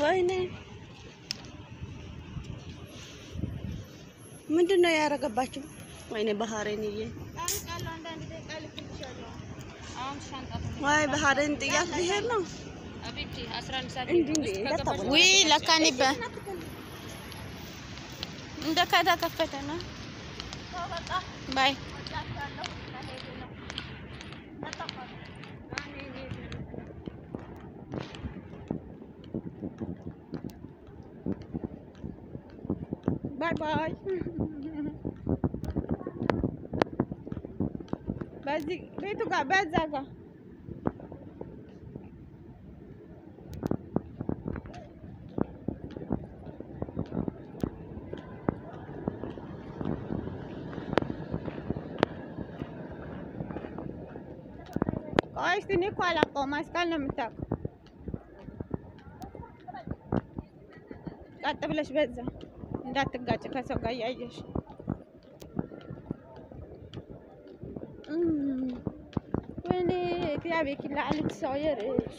ወይኔ ምንድነው ያረጋባችሁ? ወይኔ ባህሬንዬ ዋይ ባህሬን ጥያት ሊሄድ ነው። ውይ ለካኒ እንደ ካታ ከፈተና ባይ ባይ ባይ በዚህ ቤቱ ጋር በዛ ጋር ቆይ እስኪ እኔ እኮ አላውቀውም። መስቀል ነው የምታውቀው። ቀጥ ብለሽ በዛ እንዳትጋጭ ከሰው ጋር እያየሽ ወይኔ እግዚአብሔር ይላልክ ሰው የርሽ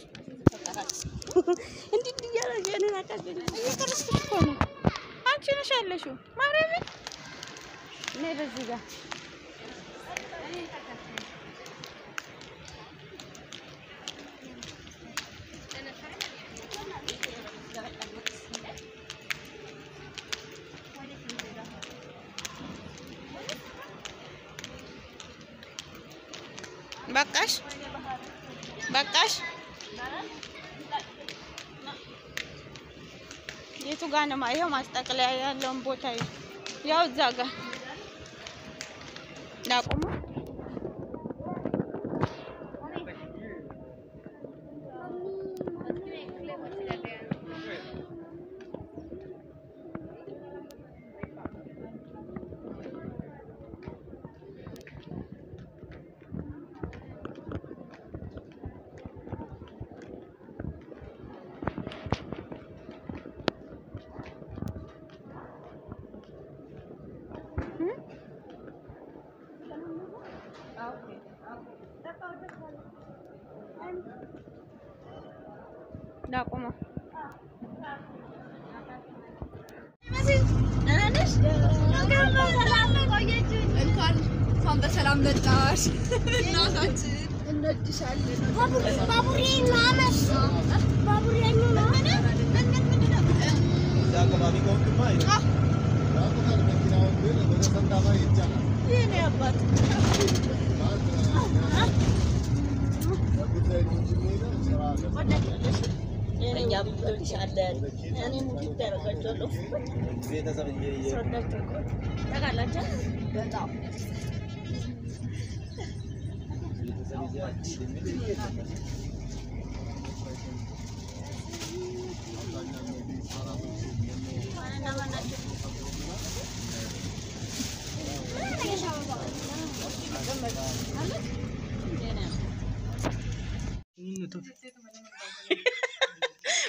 እንዴ እያለሽ እኔን አታገኝ እየቀረስኩ እኮ ነው። አንቺ ነሽ ያለሽው ማርያም እኔ በዚህ ጋር በቃሽ በቃሽ። የቱ ጋር ነው ማየው? ማስጠቅለያ ያለውን ቦታ ያው እዛ ጋር ላቆሙ ላቆሙ እንኳን በሰላም መጣሽ እናታችን እንወድሻለን። ባቡሬ ማመስ ባቡሬ ነው የኔ አባት የኔኛ ብትወድሻለን እኔ ሙሉ ያረጋቸዋለሁ ሰውዳቸው ታውቃላችሁ በጣም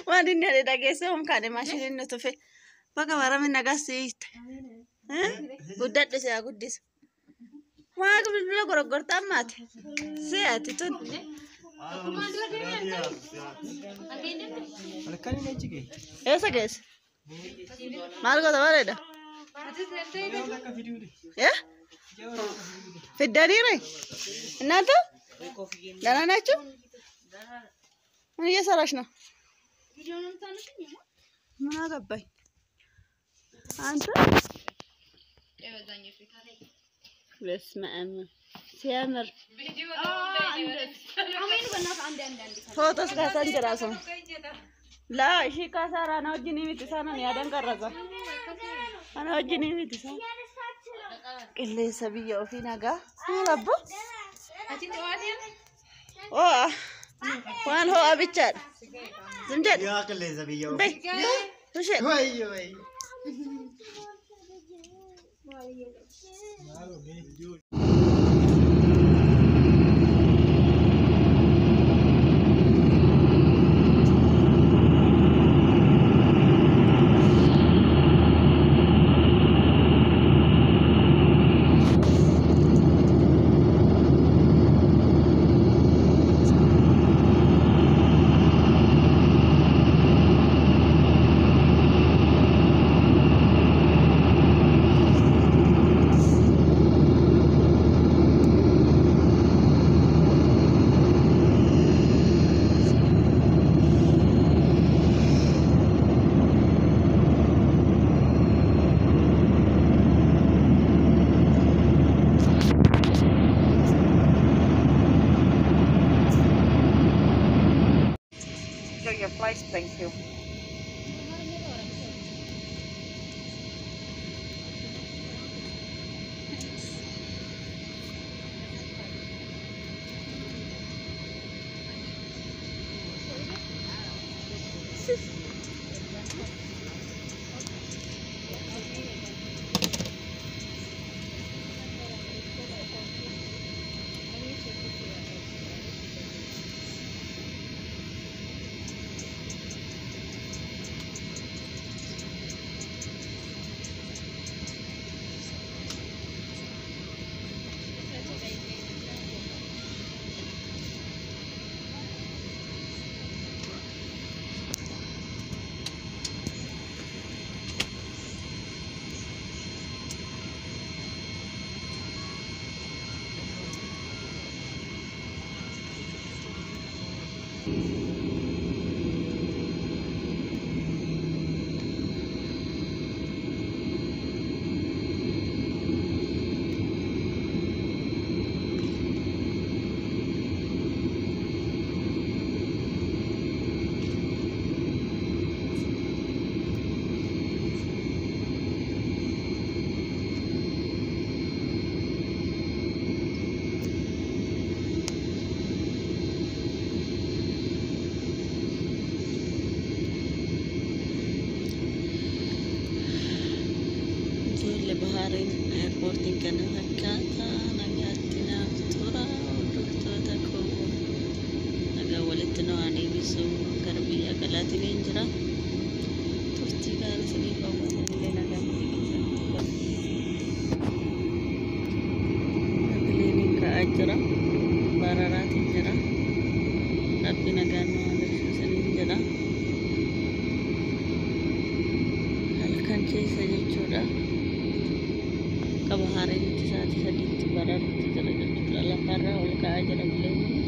Wanti ada dagese kane mashine no tofe baka warame nagasi guddat de saya guddis wa gudula gorogorta mat se atitun esa guys margo tawareda ya fidani re እናንተ ደህና ናችሁ? ምን እየሰራሽ ነው? ምን አገባኝ አንተ በስመ አብ ሲያምር ፎቶስ ጋር ተንጀራሱ ላ እሺ ካሳራ ነው እጅኒ ምትሳና ያደን ቀረጸ አና እጅኒ ምትሳ ቅሌ ሰብየው ፊናጋ ረቦ ኦ ዋን ሆ አብቻል ዝምጀት يا كل زبيو እሺ وي وي you. Bahrain airportiin kana fakkaata nagaatti tura hordoftoota koo nagaa walitti nu adeemsisu gara biyya galaatiin hin jira turtii gaarii isinii qabuun nagaa bileen ka'aa jira bararaatiin jira rabbi nagaan nu adeemsisanii jira halkan keessa jechuudha. Bahrain itu saat sedikit barat itu terjadi dalam para oleh keajaran beliau.